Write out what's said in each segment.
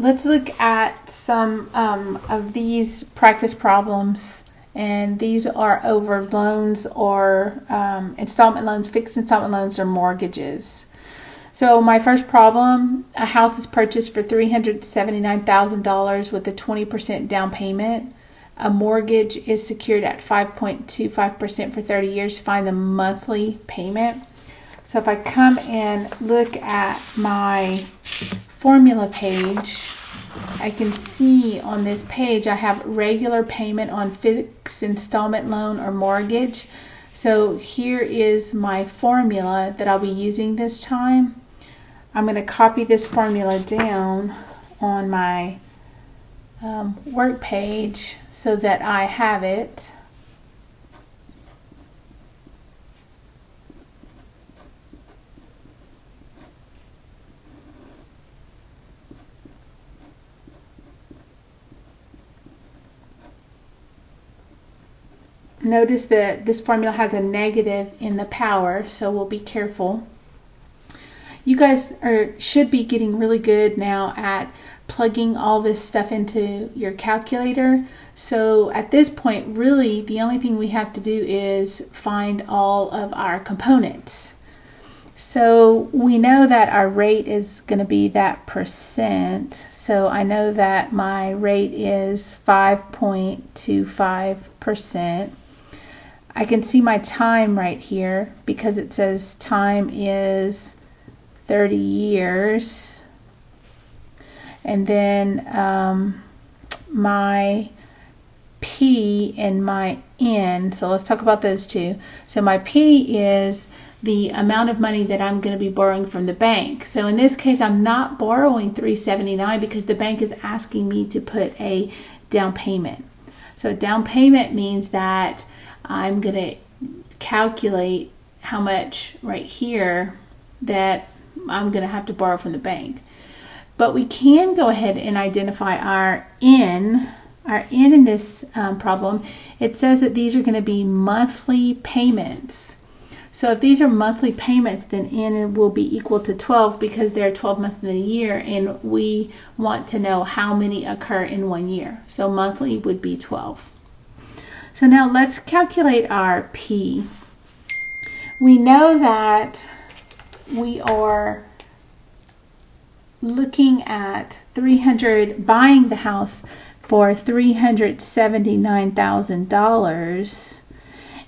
let's look at some of these practice problems, and these are over loans or installment loans, fixed installment loans, or mortgages. So my first problem, a house is purchased for $379,000 with a 20% down payment. A mortgage is secured at 5.25% for 30 years. Find the monthly payment. So if I come and look at my formula page, I can see on this page I have regular payment on fixed installment loan or mortgage. So here is my formula that I'll be using this time. I'm going to copy this formula down on my work page so that I have it. Notice that this formula has a negative in the power, so we'll be careful. You guys should be getting really good now at plugging all this stuff into your calculator. So at this point, really, the only thing we have to do is find all of our components. So we know that our rate is going to be that percent. So I know that my rate is 5.25%. I can see my time right here because it says time is 30 years. And then my P and my N. So let's talk about those two. So my P is the amount of money that I'm going to be borrowing from the bank. So in this case, I'm not borrowing $379 because the bank is asking me to put a down payment. So down payment means that I'm going to calculate how much right here that I'm going to have to borrow from the bank. But we can go ahead and identify our N. Our N in this problem, it says that these are going to be monthly payments. So if these are monthly payments, then N will be equal to 12 because there are 12 months in a year, and we want to know how many occur in 1 year. So monthly would be 12. So now let's calculate our P. We know that we are looking at buying the house for $379,000.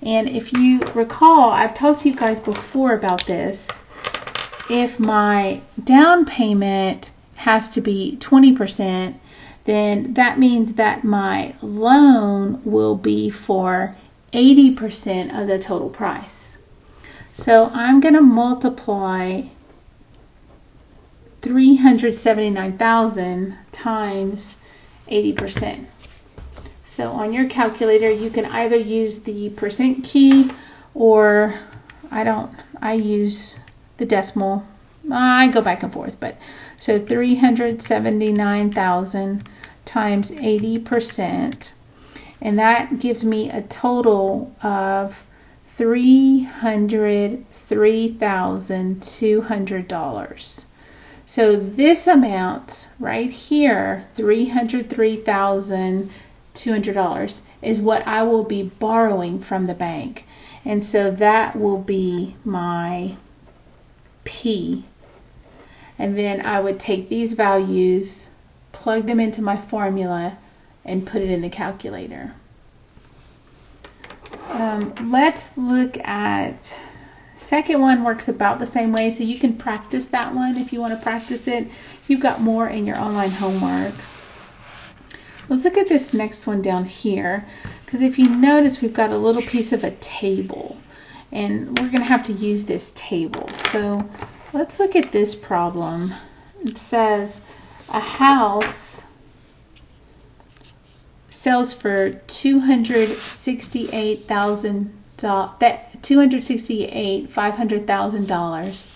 And if you recall, I've talked to you guys before about this. If my down payment has to be 20%, then that means that my loan will be for 80% of the total price. So I'm going to multiply 379,000 times 80%. So on your calculator, you can either use the percent key, or I use the decimal. I go back and forth, but so 379,000 times 80%, and that gives me a total of $303,200. So this amount right here, $303,200, is what I will be borrowing from the bank. And so that will be my P. And then I would take these values, plug them into my formula, and put it in the calculator. Let's look at second one. Works about the same way, so you can practice that one if you want to practice it. You've got more in your online homework. Let's look at this next one down here, because if you notice, we've got a little piece of a table, and we're going to have to use this table. So let's look at this problem. It says a house sells for $268,500,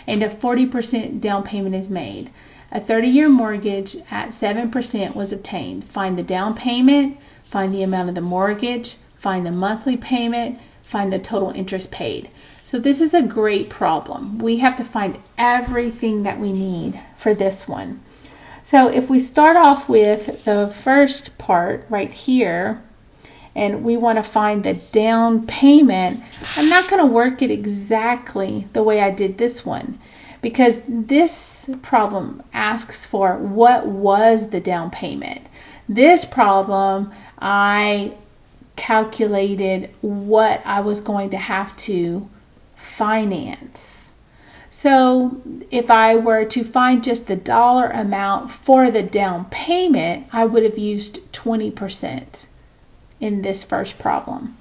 and a 40% down payment is made. A 30-year mortgage at 7% was obtained. Find the down payment, find the amount of the mortgage, find the monthly payment, find the total interest paid. So this is a great problem. We have to find everything that we need for this one. So if we start off with the first part right here, and we want to find the down payment, I'm not going to work it exactly the way I did this one, because this problem asks for what was the down payment. This problem, I calculated what I was going to have to finance. So if I were to find just the dollar amount for the down payment, I would have used 20% in this first problem.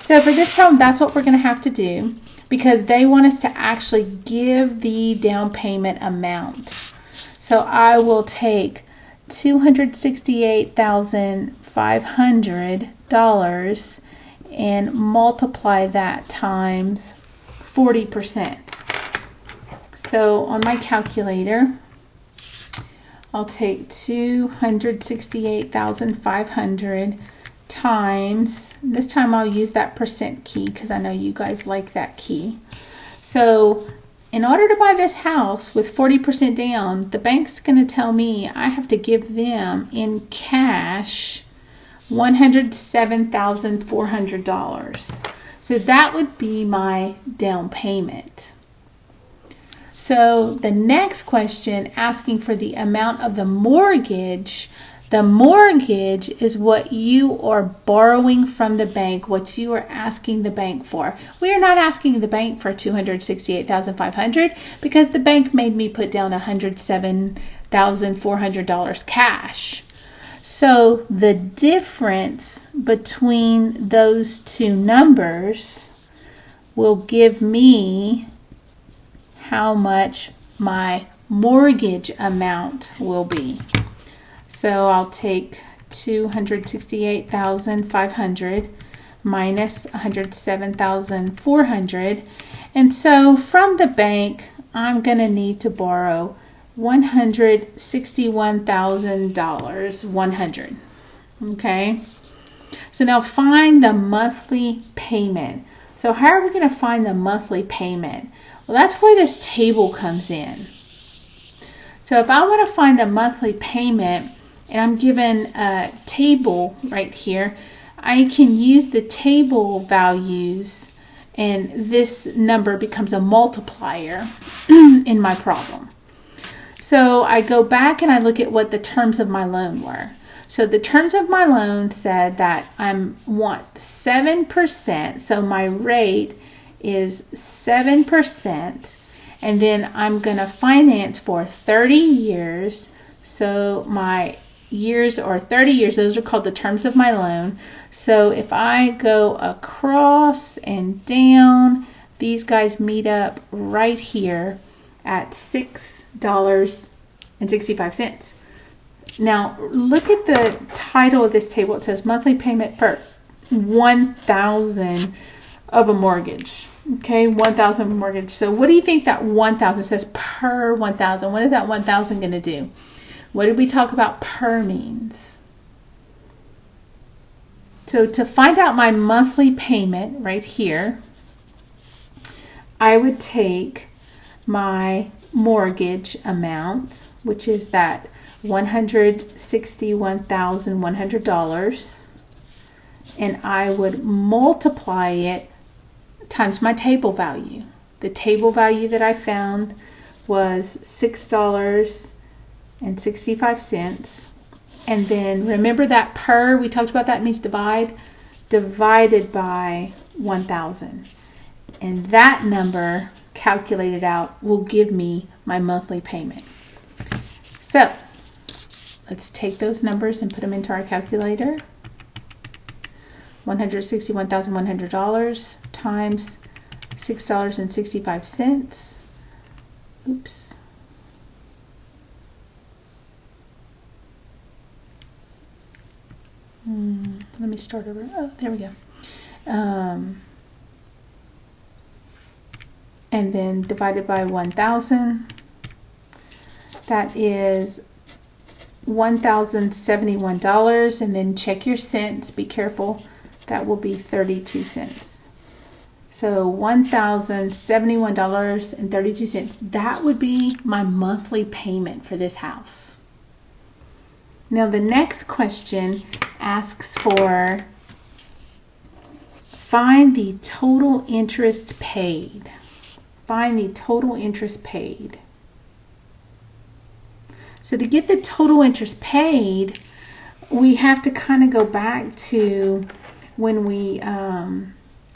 So for this problem, that's what we're going to have to do, because they want us to actually give the down payment amount. So I will take $268,500 and multiply that times 40%. So on my calculator, I'll take 268,500 times, this time I'll use that percent key because I know you guys like that key. So in order to buy this house with 40% down, the bank's going to tell me I have to give them in cash $107,400. So that would be my down payment. So the next question, asking for the amount of the mortgage is what you are borrowing from the bank, what you are asking the bank for. We are not asking the bank for $268,500 because the bank made me put down $107,400 cash. So the difference between those two numbers will give me how much my mortgage amount will be. So I'll take 268,500 minus 107,400, and so from the bank I'm going to need to borrow $161,000, 100. Okay, so now find the monthly payment. So how are we going to find the monthly payment? Well, that's where this table comes in. So if I want to find the monthly payment, and I'm given a table right here, I can use the table values, and this number becomes a multiplier in my problem. So I go back and I look at what the terms of my loan were. So the terms of my loan said that I want 7%, so my rate is 7%, and then I'm going to finance for 30 years, so my years or 30 years, those are called the terms of my loan. So if I go across and down, these guys meet up right here at $6.65. Now look at the title of this table. It says monthly payment per 1,000 of a mortgage. Okay, 1,000 mortgage. So what do you think that 1,000 says per 1,000? What is that 1,000 going to do? What did we talk about per means? So to find out my monthly payment right here, I would take my mortgage amount, which is that $161,100, and I would multiply it times my table value. The table value that I found was $6.65, and then remember that per, we talked about that means divided by 1,000, and that number calculated out will give me my monthly payment. So let's take those numbers and put them into our calculator. $161,100 times $6.65. Oops. Let me start over. Oh, there we go. And then divided by 1,000. That is $1,071, and then check your cents. Be careful. That will be 32 cents. So $1,071.32. That would be my monthly payment for this house. Now the next question asks for find the total interest paid. Find the total interest paid. So to get the total interest paid, we have to kind of go back to when we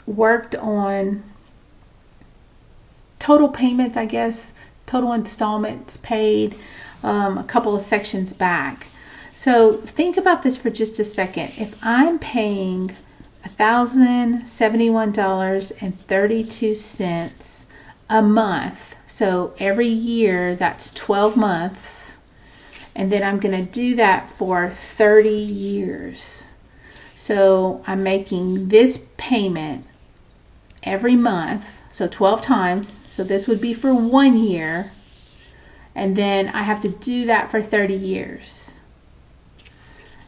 worked on total payments, I guess, total installments paid a couple of sections back. So think about this for just a second. If I'm paying $1,071.32 a month, so every year that's 12 months, and then I'm going to do that for 30 years. So I'm making this payment every month, so 12 times, so this would be for 1 year, and then I have to do that for 30 years.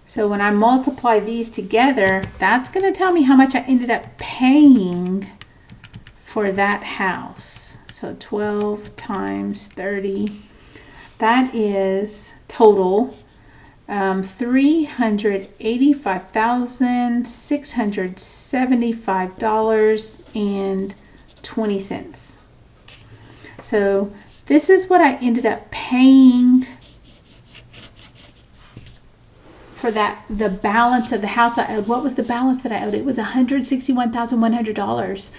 So when I multiply these together, that's going to tell me how much I ended up paying for that house. So 12 times 30, that is total $385,675.20. So this is what I ended up paying for the balance of the house I owed. What was the balance that I owed? It was $161,100.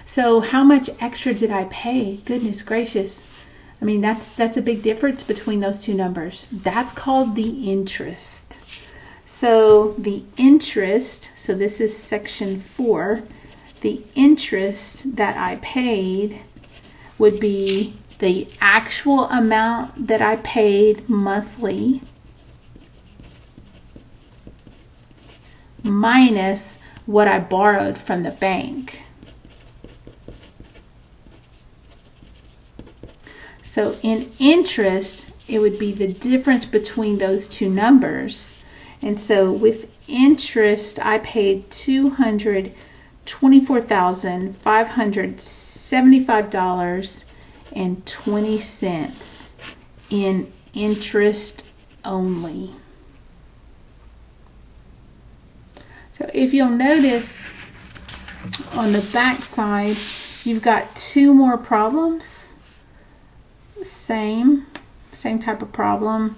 So how much extra did I pay? Goodness gracious. I mean, that's a big difference between those two numbers. That's called the interest. So the interest, so this is section 4, the interest that I paid would be the actual amount that I paid monthly minus what I borrowed from the bank. So in interest, it would be the difference between those two numbers. And so with interest, I paid $224,575.20 in interest only. So if you'll notice on the back side, you've got two more problems. Same type of problem,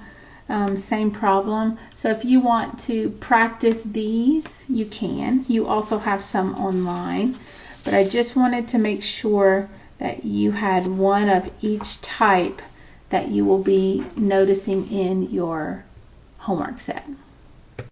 same problem. So if you want to practice these, you can. You also have some online, but I just wanted to make sure that you had one of each type that you will be noticing in your homework set.